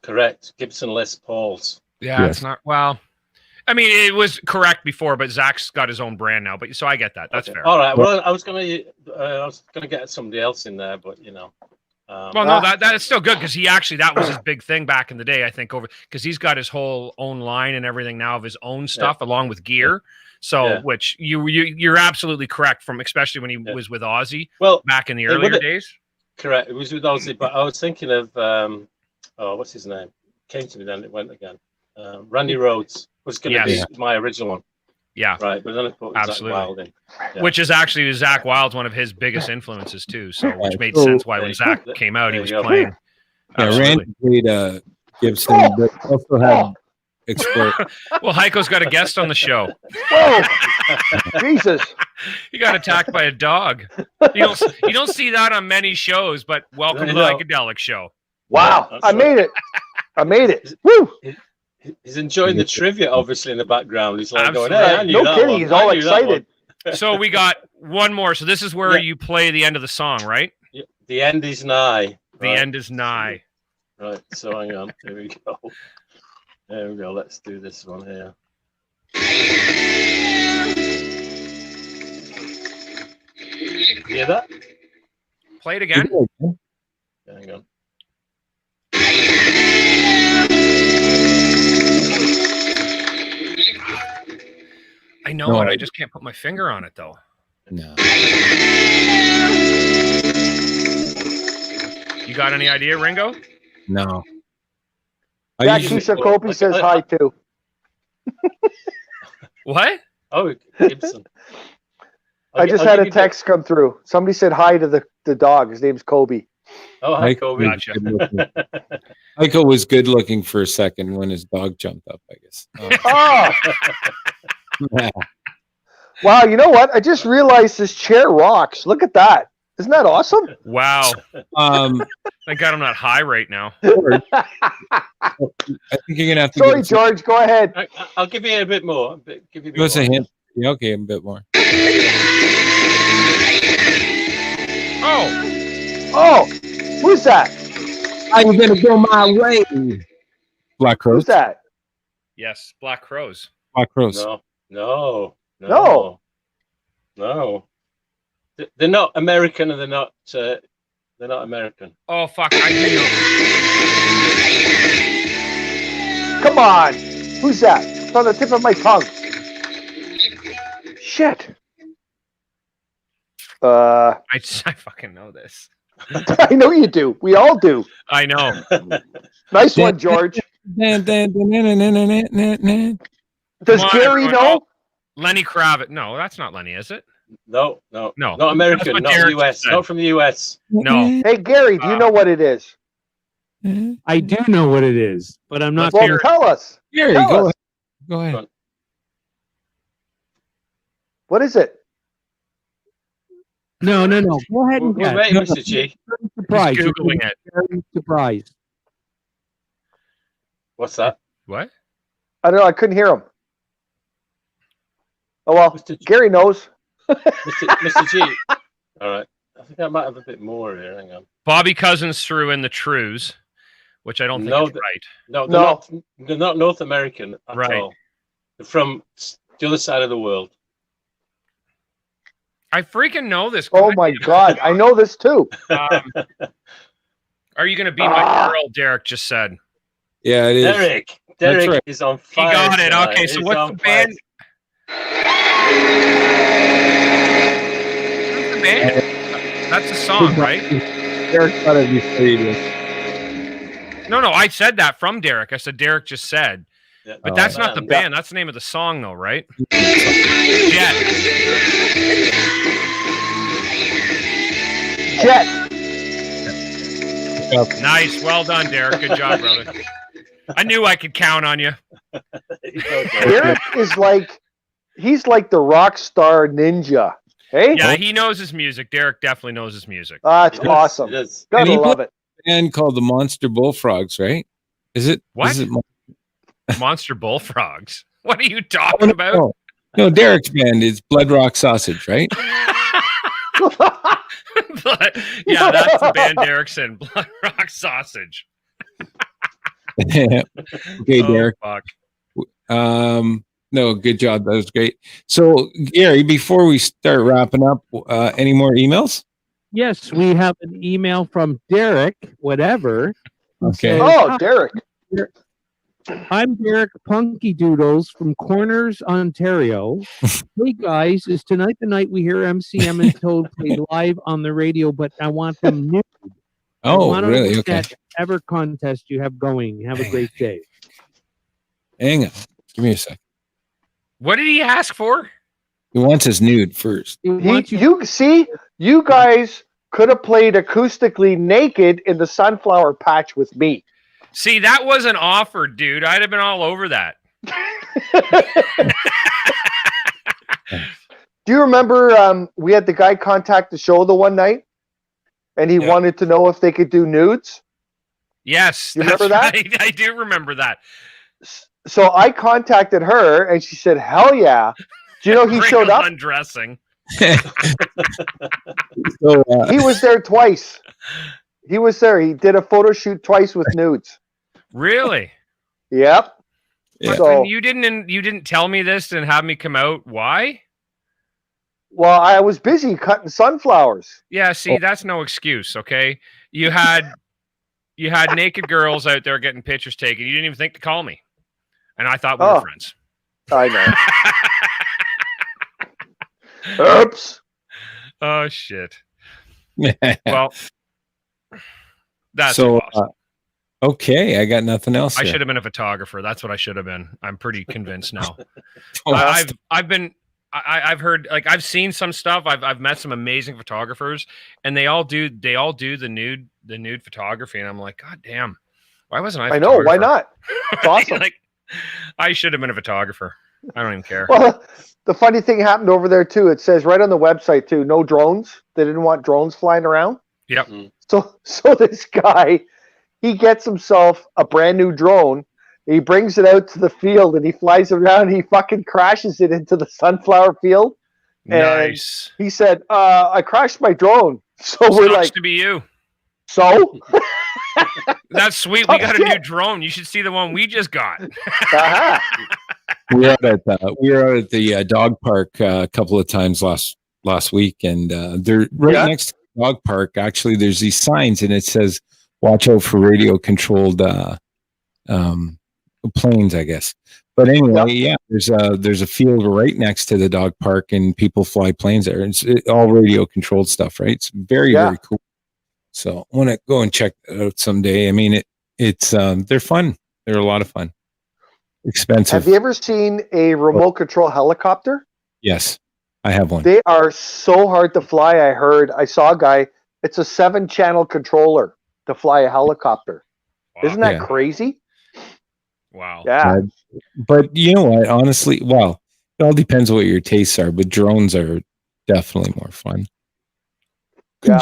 Correct. Gibson Les Pauls. Yeah, Yes. it's not. Well, I mean, it was correct before, but Zach's got his own brand now. But so I get that. That's fair. All right. Well, I was gonna get somebody else in there, but Well, no, that is still good because that was his big thing back in the day. I think because he's got his whole own line and everything now of his own stuff along with gear. So, which you're absolutely correct from, especially when he was with Ozzy. Well, back in the earlier days. Correct. It was with Ozzy, but I was thinking of what's his name? Came to me then. It went again. Randy Rhoads was going to be my original one. Yeah. Right. But then I put Zach Wild in. Yeah. Which is actually Zach Wild's one of his biggest influences too. So which made sense why when Zach came out, he was playing. Yeah, Randy played Gibson, but also had Explorer. Well, Heiko's got a guest on the show. Whoa! Jesus! He got attacked by a dog. You don't see that on many shows, but welcome to the Heikadelic show. Wow! I made it. Woo! He's enjoying the trivia, obviously, in the background. He's like Absolutely. going, "Hey, I knew no that kidding. one. He's I all knew that excited. So we got one more. So this is where you play the end of the song, right? The end is nigh. The end is nigh. Right. So hang on. Here we go. There we go. Let's do this one here. Hear that? Play it again. Hang on. I know it. I just can't put my finger on it though. No. You got any idea, Ringo? No. Yeah, Keisha Kopi says hi too. What? Oh, Gibson. I just had a text come through. Somebody said hi to the dog. His name's Kobe. Oh, hi, Kobe. Gotcha. Heiko was good looking for a second when his dog jumped up, I guess. Oh, wow! You know what? I just realized this chair rocks. Look at that. Isn't that awesome? Wow. Thank God I'm not high right now. I think you're gonna have to. Sorry, George. Go ahead. I'll give you a bit more. Give us a hint. Yeah, okay, a bit more. Oh, who's that? I'm gonna go my way. Black Crows. Who's that? Yes, Black Crows. Black Crows. No. They're not American, and they're not American. Oh fuck! I do know. Come on. Who's that? It's on the tip of my tongue. Shit. I fucking know this. I know you do. We all do. I know. Nice one, George. Does Gary know? Lenny Kravitz. No, that's not Lenny, is it? No. No. Not American. That's what Not Derek US. said. Not from the US. No. Hey, Gary, do you know what it is? I do know what it is, but I'm not Well, sure. tell us. Gary, Tell go us. ahead. Go ahead. What is it? No. Go ahead and We're guess. waiting, Mr. G. Surprise. He's Googling it. Very surprised. What's that? What? I don't know. I couldn't hear him. Oh, well, Mr. G. Gary knows. Mr. G. All right. I think I might have a bit more here. Hang on. Bobby Cousins threw in the Trues. which I don't think No, is right. No, No. they're not North American at Right. all. They're from the other side of the world. I freaking know this. Oh my God, I know this too. Are you going to be my girl? Derek just said. Yeah, it is. Derek right. is on He fire. got it. tonight. Okay, so He's what's on the band? Who's the band? That's a song, right? Derek thought it before you did. No, I said that from Derek. I said Derek just said. Yeah, But that's not the band. band. That's the name of the song, though, right? Jet. Jet. Nice. Well done, Derek. Good job, brother. I knew I could count on you. Derek is like, he's like the rock star ninja. Hey? Yeah, he knows his music. Derek definitely knows his music. That's awesome. It is. Gotta And he love it. Band called the Monster Bullfrogs, right? Is it? What? Is it Monster Bullfrogs. What are you talking about? No, Derek's band is Blood Rock Sausage, right? But, yeah, that's the band Derek's in. Blood Rock Sausage. Okay, Derek. Fuck. No, good job. That was great. So, Gary, before we start wrapping up, any more emails? Yes, we have an email from Derek, who Okay. says, Oh, Derek. I'm Derek Punky Doodles from Corners, Ontario. Hey guys, is tonight the night we hear MCM and Toad play live on the radio, but I want them nude. Oh, really? Okay. That ever contest you have going. Have a great day. Hang on. Give me a sec. What did he ask for? He wants his nude first. You guys could have played acoustically naked in the sunflower patch with me. See, that wasn't offered, dude. I'd have been all over that. Do you remember we had the guy contact the show the one night, and he wanted to know if they could do nudes? Yes, You remember that? Right. I do remember that. So I contacted her, and she said, "Hell yeah!" Do you know he showed up? Undressing. So, He was there twice. He was there. He did a photo shoot twice with nudes. Really? Yep. Yeah. So, You didn't tell me this and have me come out. Why? well, I was busy cutting sunflowers. Yeah, see, that's no excuse, okay? You had naked girls out there getting pictures taken. You didn't even think to call me. And I thought we were friends. I know. Oops. Oh shit. Well, that's so awesome. okay, I got nothing else. I here. should have been a photographer. That's what I should have been. I'm pretty convinced now. Oh, I've heard, like, I've seen some stuff. I've met some amazing photographers, and they all do the nude photography, and I'm like, God damn, why wasn't I? I know. Why not? It's awesome. Like, I should have been a photographer. I don't even care. Well, the funny thing happened over there too. It says right on the website too, no drones. They didn't want drones flying around. Yep. So this guy, he gets himself a brand new drone. He brings it out to the field and he flies around. He fucking crashes it into the sunflower field. And Nice. he said, "I crashed my drone." So we're Sucks like, to be you. "So?" That's sweet. We got a new drone. You should see the one we just got. Uh-huh. we were out at the dog park a couple of times last week, and they're right next to the dog park. Actually, there's these signs, and it says, "Watch out for radio controlled planes," I guess. But anyway, there's a field right next to the dog park, and people fly planes there. It's all radio controlled stuff, right? It's very very cool. So I want to go and check that out someday. I mean, it's they're fun. They're a lot of fun. Expensive. Have you ever seen a remote control helicopter? Yes, I have one. They are so hard to fly. I saw a guy. It's a 7-channel controller to fly a helicopter. Wow. Isn't that crazy? Wow. Yeah. But you know what? Honestly, well, it all depends on what your tastes are. But drones are definitely more fun. Yeah.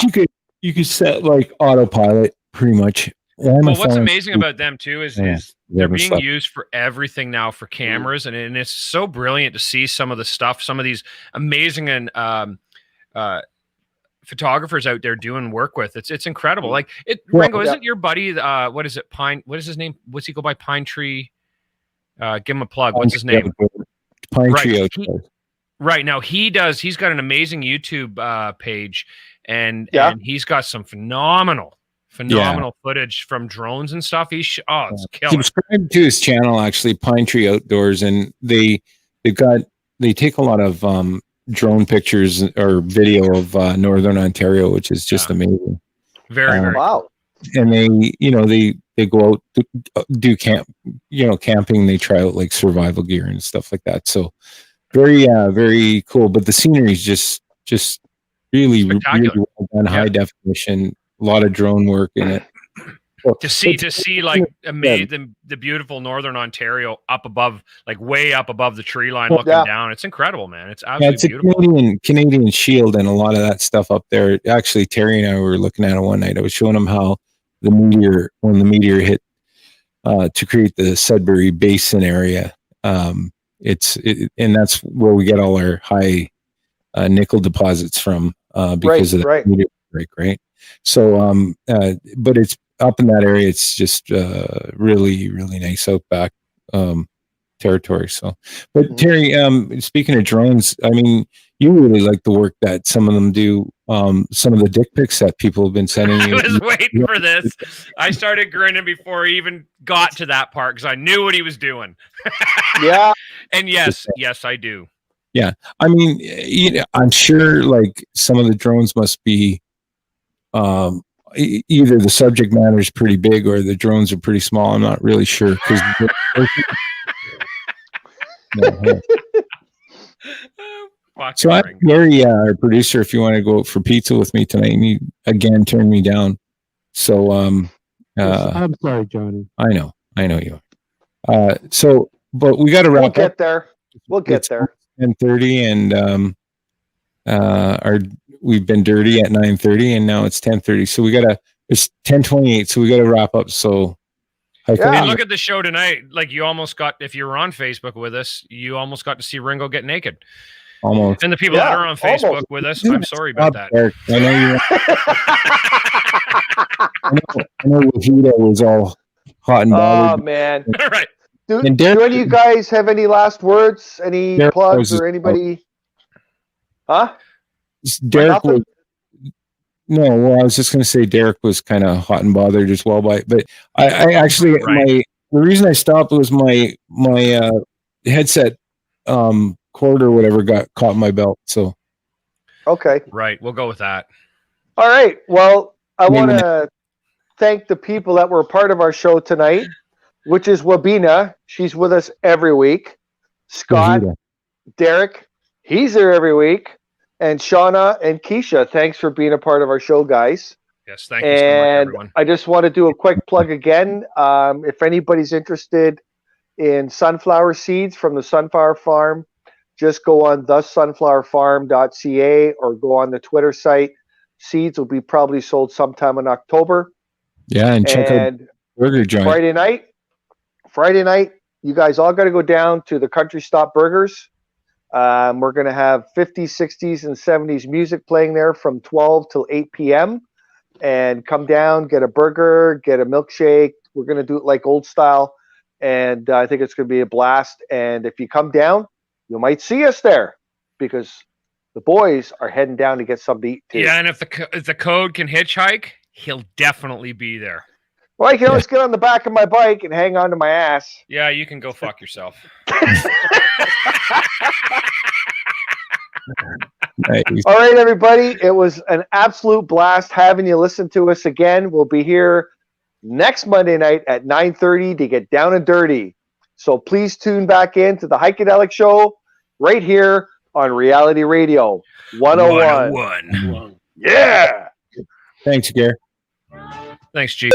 You could set like autopilot pretty much. Well, what's amazing about them too is they're being slept. used for everything now for cameras, and it's so brilliant to see some of the stuff, some of these amazing and photographers out there doing work with. It's incredible. Like Well, Ringo, isn't your buddy? What is it? Pine. What is his name? What's he go by? Pine Tree. Give him a plug. What's his name? Pine Right. Tree He- Outdoors. Right now, he's got an amazing YouTube page, and he's got some phenomenal footage from drones and stuff. It's killer. Subscribe to his channel, actually, Pine Tree Outdoors, and they take a lot of drone pictures or video of northern Ontario, which is just amazing. Very wow. And they go out to do camping. They try out like survival gear and stuff like that. So very cool. But the scenery is just really well done, high definition, a lot of drone work in it. To see like amazing the beautiful northern Ontario up above, like way up above the tree line, looking down. It's incredible, man. It's absolutely beautiful. A Canadian shield and a lot of that stuff up there. Actually, Terry and I were looking at it one night. I was showing him how when the meteor hit to create the Sudbury Basin area. And that's where we get all our high nickel deposits from because of the meteor break, right? So, but it's up in that area. It's just really nice outback territory. So, but Terry, speaking of drones, I mean, you really like the work that some of them do. Some of the dick pics that people have been sending you. I was waiting for this. I started grinning before he even got to that part because I knew what he was doing. Yeah. And yes, I do. Yeah. I mean, I'm sure like some of the drones must be either the subject matter is pretty big or the drones are pretty small. I'm not really sure because so I'm Gary, our producer, if you want to go out for pizza with me tonight, and you again turned me down. So I'm sorry, Johnny. I know you are. So but we got to wrap up. We'll get there. 10:30 and we've been dirty at 9:30 and now it's 10:30. So it's 10:28. So we got to wrap up. So look at the show tonight. Like you almost got, if you were on Facebook with us, you almost got to see Ringo get naked. Almost. And the people that are on Facebook with us, I'm sorry about that. I know Wahida was all hot and bothered. Oh man. Right. Do any of you guys have any last words? Any plugs or anybody? Huh? Derek was. No, well, I was just going to say Derek was kind of hot and bothered as well but I actually the reason I stopped was my headset cord or whatever got caught in my belt. So okay, right, we'll go with that. All right. Well, I want to thank the people that were part of our show tonight, which is Wabina. She's with us every week. Scott, Derek, he's there every week. And Shauna and Keisha, thanks for being a part of our show, guys. Yes, thank you so much, everyone. I just want to do a quick plug again. If anybody's interested in sunflower seeds from the Sunflower Farm, just go on thesunflowerfarm.ca or go on the Twitter site. Seeds will be probably sold sometime in October. Yeah, and check out Burger Joint. Friday night, you guys all got to go down to the Country Stop Burgers. We're going to have 50s, 60s, and 70s music playing there from 12 till 8 p.m. And come down, get a burger, get a milkshake. We're going to do it like old style. And I think it's going to be a blast. And if you come down, you might see us there because the boys are heading down to get something to eat too. Yeah, and if the code can hitchhike, he'll definitely be there. Well, I can always get on the back of my bike and hang on to my ass. Yeah, you can go fuck yourself. Nice. All right, everybody. It was an absolute blast having you listen to us again. We'll be here next Monday night at 9:30 to get down and dirty. So please tune back in to the Heikadelic Show right here on Reality Radio 101. Yeah. Thanks, Gary. Thanks, G.